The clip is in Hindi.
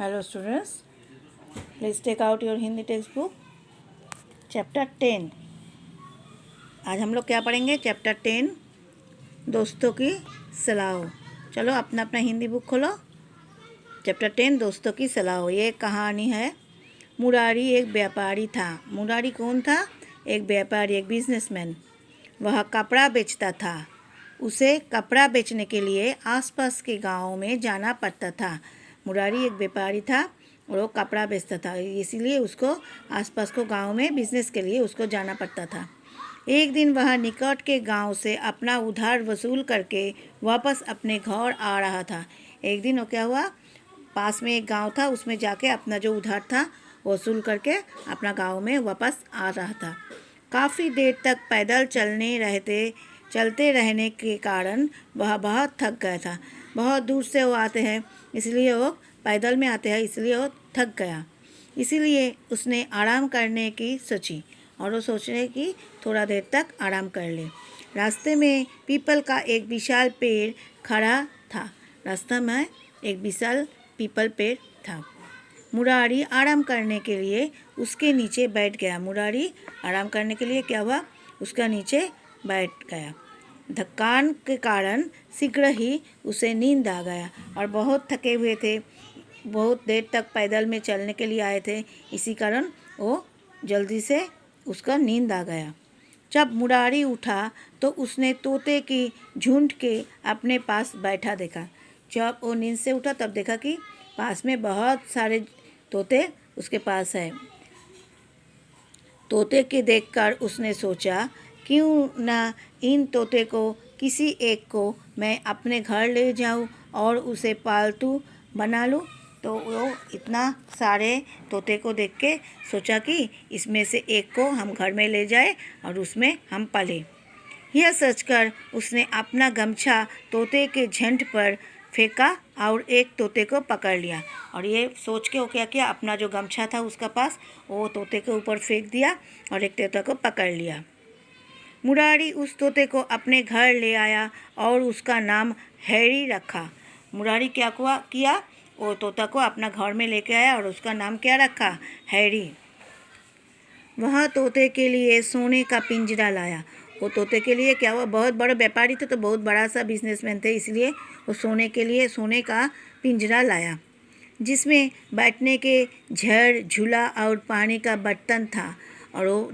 Hello students, please take out your Hindi textbook. Chapter 10। आज हम लोग क्या पढ़ेंगे? चैप्टर 10 दोस्तों की सलाह। चलो अपना अपना हिंदी बुक खोलो। चैप्टर 10 दोस्तों की सलाह। ये कहानी है। मुरारी एक व्यापारी था। मुरारी कौन था? एक व्यापारी, एक बिजनेसमैन। वह कपड़ा बेचता था। उसे कपड़ा बेचने के लिए आसपास के गाँव में जाना पड़ता था। मुरारी एक व्यापारी था और वो कपड़ा बेचता था, इसीलिए उसको आसपास को गांव में बिजनेस के लिए उसको जाना पड़ता था। एक दिन वह निकट के गांव से अपना उधार वसूल करके वापस अपने घर आ रहा था। एक दिन वो क्या हुआ, पास में एक गांव था, उसमें जाके अपना जो उधार था वसूल करके अपना गांव में वापस आ रहा था। काफ़ी देर तक पैदल चलते रहने के कारण वह बहुत थक गया था। बहुत दूर से वो आते हैं, इसलिए वो पैदल में आते हैं, इसलिए वो थक गया। इसीलिए उसने आराम करने की सोची और वो सोच रहे कि थोड़ा देर तक आराम कर ले। रास्ते में पीपल का एक विशाल पेड़ खड़ा था। रास्ता में एक विशाल पीपल पेड़ था। मुरारी आराम करने के लिए उसके नीचे बैठ गया। मुरारी आराम करने के लिए क्या हुआ, उसका नीचे बैठ गया। थकान के कारण शीघ्र ही उसे नींद आ गया और बहुत थके हुए थे, बहुत देर तक पैदल में चलने के लिए आए थे, इसी कारण वो जल्दी से उसका नींद आ गया। जब मुरारी उठा तो उसने तोते की झुंड के अपने पास बैठा देखा। जब वो नींद से उठा तब देखा कि पास में बहुत सारे तोते उसके पास है। तोते के देखकर उसने सोचा, क्यों ना इन तोते को किसी एक को मैं अपने घर ले जाऊं और उसे पालतू बना लूं। तो वो इतना सारे तोते को देख के सोचा कि इसमें से एक को हम घर में ले जाए और उसमें हम पालें। यह सोचकर उसने अपना गमछा तोते के झुंड पर फेंका और एक तोते को पकड़ लिया। और ये सोच के वो क्या किया, अपना जो गमछा था उसका पास वो तोते के ऊपर फेंक दिया और एक तोते को पकड़ लिया। मुरारी उस तोते को अपने घर ले आया और उसका नाम हैरी रखा। मुरारी क्या किया, वो तोता को अपना घर में लेके आया और उसका नाम क्या रखा, हैरी। वह तोते के लिए सोने का पिंजरा लाया। वो तोते के लिए क्या हुआ, बहुत बड़ा व्यापारी थे तो बहुत बड़ा सा बिजनेसमैन थे, इसलिए वो सोने के लिए सोने का पिंजरा लाया, जिसमें बैठने के झड़ झूला और पानी का बर्तन था। और वो